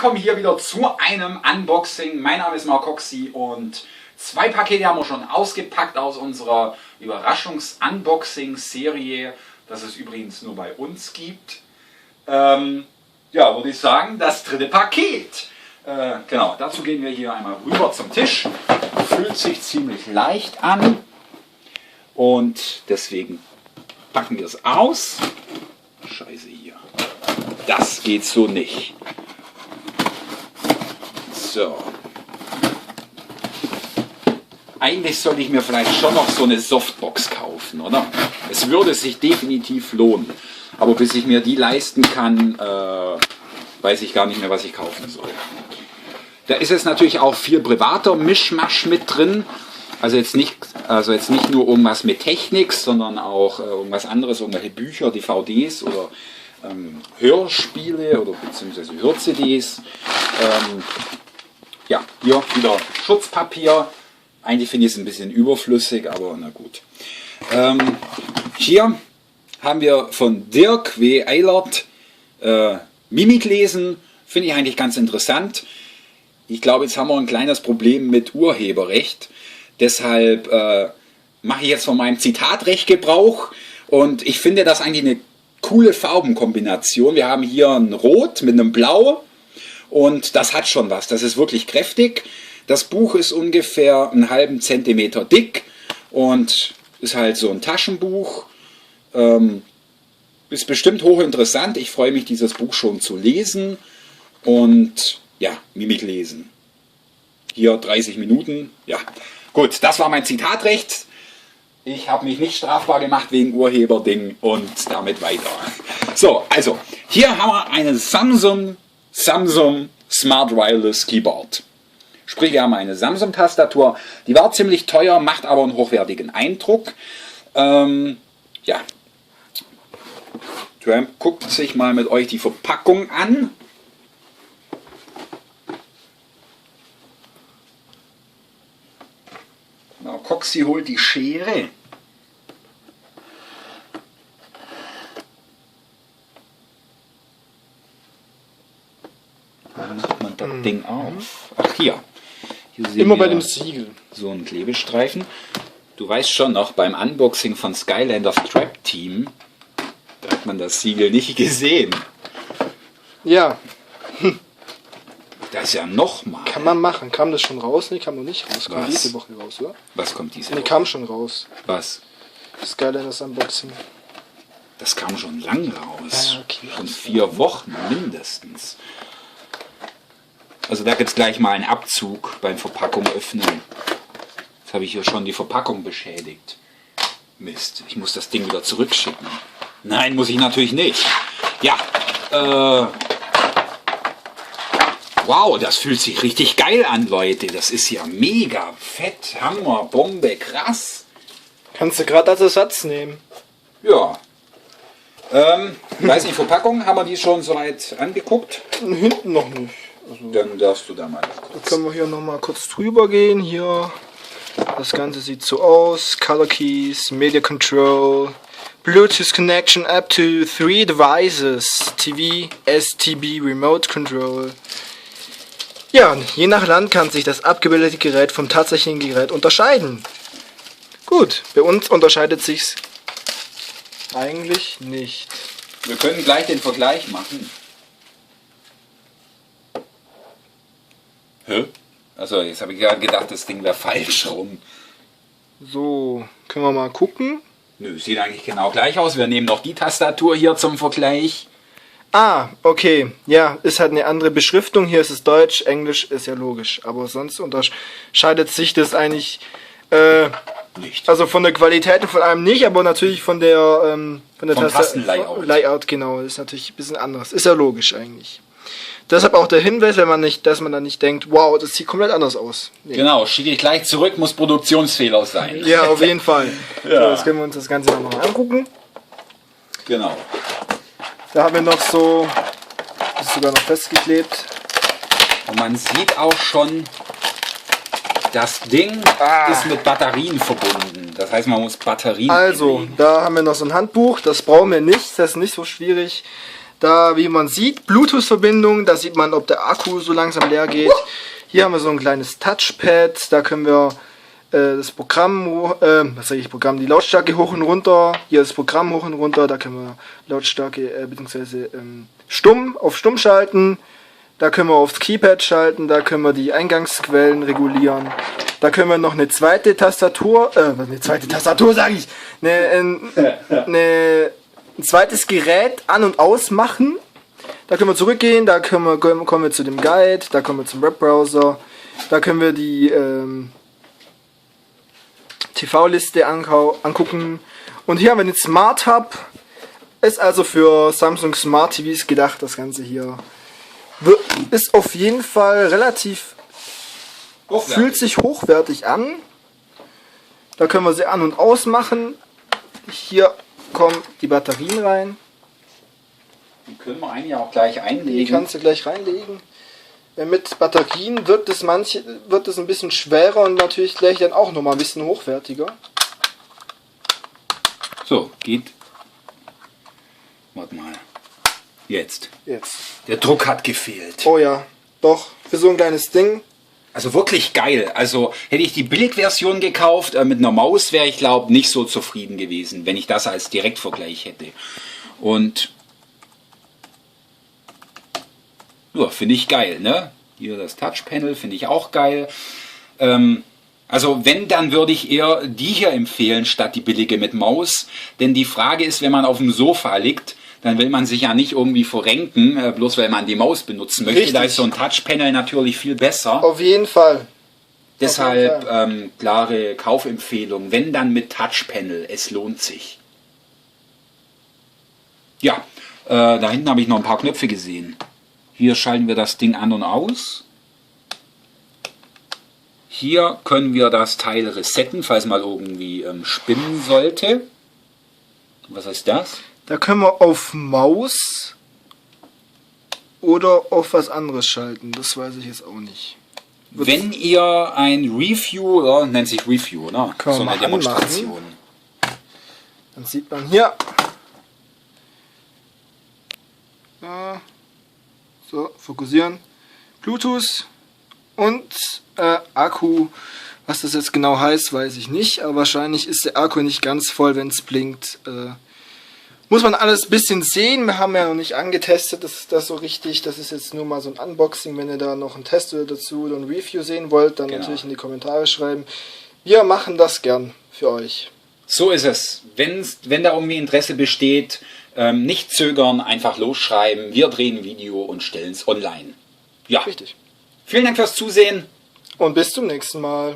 willkommen hier wieder zu einem Unboxing. Mein Name ist Mark Coxy und 2 Pakete haben wir schon ausgepackt aus unserer Überraschungs-Unboxing-Serie, das es übrigens nur bei uns gibt. Ja, würde ich sagen, das 3. Paket. Genau, dazu gehen wir hier einmal rüber zum Tisch. Fühlt sich ziemlich leicht an und deswegen packen wir es aus. Scheiße hier. Das geht so nicht. So. Eigentlich sollte ich mir vielleicht schon noch so eine Softbox kaufen, oder? Es würde sich definitiv lohnen. Aber bis ich mir die leisten kann, weiß ich gar nicht mehr, was ich kaufen soll. Da ist jetzt natürlich auch viel privater Mischmasch mit drin. Also jetzt nicht nur irgendwas mit Technik, sondern auch irgendwas anderes, irgendwelche Bücher, DVDs oder Hörspiele oder beziehungsweise Hör-CDs. Ja, hier wieder Schutzpapier. Eigentlich finde ich es ein bisschen überflüssig, aber na gut. Hier haben wir von Dirk W. Eilert Mimik lesen. Finde ich eigentlich ganz interessant. Ich glaube, jetzt haben wir ein kleines Problem mit Urheberrecht. Deshalb mache ich jetzt von meinem Zitatrecht Gebrauch. Und ich finde das eigentlich eine coole Farbenkombination. Wir haben hier ein Rot mit einem Blau. Und das hat schon was. Das ist wirklich kräftig. Das Buch ist ungefähr einen halben Zentimeter dick. Und ist halt so ein Taschenbuch. Ist bestimmt hochinteressant. Ich freue mich, dieses Buch schon zu lesen. Und ja, Mimik lesen. Hier 30 Minuten. Ja, gut, das war mein Zitatrecht. Ich habe mich nicht strafbar gemacht wegen Urheberding und damit weiter. So, also, hier haben wir eine Samsung Smart Wireless Keyboard. Sprich, wir haben eine Samsung-Tastatur. Die war ziemlich teuer, macht aber einen hochwertigen Eindruck. Ja. Tramp guckt sich mal mit euch die Verpackung an. Na, Coxy holt die Schere. Wo macht man das Ding auf? Ach, hier. Hier sehen immer wir bei dem Siegel. So einen Klebestreifen. Du weißt schon noch, beim Unboxing von Skylanders Trap Team, da hat man das Siegel nicht gesehen. Ja, Das ist ja nochmal. kann man machen. Kam das schon raus? Nee, kam noch nicht raus. Kam Was? diese Woche raus, oder? Was kommt diese Nee, Woche? kam schon raus. Was? Skylanders Unboxing. Das kam schon lang raus. Ja, okay. Schon 4 Wochen mindestens. Also da gibt es gleich mal einen Abzug beim Verpackung öffnen. Jetzt habe ich hier schon die Verpackung beschädigt. Mist, ich muss das Ding wieder zurückschicken. Nein, muss ich natürlich nicht. Ja, wow, das fühlt sich richtig geil an, Leute. Das ist ja mega fett, Hammer, Bombe, krass. Kannst du gerade als Ersatz nehmen. Ja. Ich weiß nicht, Verpackung, haben wir die schon soweit angeguckt? Hinten noch nicht. Also, Dann darfst du da mal da kurz. können wir hier nochmal kurz drüber gehen. Hier. Das Ganze sieht so aus. Color Keys, Media Control, Bluetooth Connection up to 3 devices, TV, STB, Remote Control. Ja, und je nach Land kann sich das abgebildete Gerät vom tatsächlichen Gerät unterscheiden. Gut, bei uns unterscheidet sich's eigentlich nicht. Wir können gleich den Vergleich machen. Hä? Also jetzt habe ich gerade gedacht, das Ding wäre falsch rum. So, können wir mal gucken. Nö, sieht eigentlich genau gleich aus. Wir nehmen noch die Tastatur hier zum Vergleich. Ah, okay. Ja, ist halt eine andere Beschriftung. Hier ist es Deutsch, Englisch ist ja logisch. Aber sonst unterscheidet sich das eigentlich, Nicht. also von der Qualität und von allem nicht, aber natürlich von der Tastenlayout. Layout, genau, ist natürlich ein bisschen anders. Ist ja logisch eigentlich. Deshalb auch der Hinweis, wenn man nicht, dass man dann nicht denkt, wow, das sieht komplett anders aus. Nee. Genau, schicke ich gleich zurück, muss Produktionsfehler sein. Ja, auf jeden Fall. Ja. So, jetzt können wir uns das Ganze nochmal angucken. Genau. Da haben wir noch so, das ist sogar noch festgeklebt. Und man sieht auch schon, das Ding ist mit Batterien verbunden. Das heißt, man muss Batterien Also, einlegen. da haben wir noch so ein Handbuch, das brauchen wir nicht, das ist nicht so schwierig. Da, wie man sieht, Bluetooth-Verbindung, da sieht man, ob der Akku so langsam leer geht. Hier haben wir so ein kleines Touchpad, da können wir das Programm, die Lautstärke hoch und runter. Hier das Programm hoch und runter, da können wir Lautstärke bzw. Stumm auf Stumm schalten. Da können wir aufs Keypad schalten, da können wir die Eingangsquellen regulieren. Da können wir noch eine zweite Tastatur, sage ich, ein zweites Gerät an- und ausmachen. Da können wir zurückgehen, da kommen wir zu dem Guide, da kommen wir zum Webbrowser, da können wir die TV-Liste angucken. Und hier haben wir den Smart Hub, ist also für Samsung Smart TVs gedacht, das Ganze hier. Ist auf jeden Fall relativ hochwertig. Fühlt sich hochwertig an. Da können wir sie an- und ausmachen. Hier kommen die Batterien rein. Die können wir eigentlich auch gleich einlegen. Die kannst du gleich reinlegen. Mit Batterien wird es ein bisschen schwerer und natürlich gleich dann auch nochmal ein bisschen hochwertiger. So, geht. Warte mal. Jetzt. Jetzt. Der Druck hat gefehlt. Oh ja, doch. Für so ein kleines Ding. Also wirklich geil. Also hätte ich die Billigversion gekauft mit einer Maus, wäre ich glaube nicht so zufrieden gewesen, wenn ich das als Direktvergleich hätte. Und ja, finde ich geil, ne? Hier das Touchpanel finde ich auch geil. Also wenn, dann würde ich eher die hier empfehlen, statt die billige mit Maus. Denn die Frage ist, wenn man auf dem Sofa liegt, dann will man sich ja nicht irgendwie verrenken, bloß weil man die Maus benutzen möchte. Richtig. Da ist so ein Touchpanel natürlich viel besser. Auf jeden Fall. Deshalb klare Kaufempfehlung. Wenn, dann mit Touchpanel. Es lohnt sich. Ja, da hinten habe ich noch ein paar Knöpfe gesehen. Hier schalten wir das Ding an und aus. Hier können wir das Teil resetten, falls mal irgendwie spinnen sollte. Was ist das? Da können wir auf Maus oder auf was anderes schalten. Das weiß ich jetzt auch nicht. Wenn ihr ein Review, oder nennt sich Review, oder? Kann man So eine mal Demonstration. Dann sieht man hier. So, fokussieren. Bluetooth und Akku. Was das jetzt genau heißt, weiß ich nicht. Aber wahrscheinlich ist der Akku nicht ganz voll, wenn es blinkt. Muss man alles ein bisschen sehen. Wir haben ja noch nicht angetestet, das so richtig. Das ist jetzt nur mal so ein Unboxing. Wenn ihr da noch einen Test dazu oder ein Review sehen wollt, dann natürlich in die Kommentare schreiben. Wir machen das gern für euch. So ist es. Wenn da irgendwie Interesse besteht, nicht zögern, einfach losschreiben. Wir drehen ein Video und stellen es online. Ja. Richtig. Vielen Dank fürs Zusehen. Und bis zum nächsten Mal.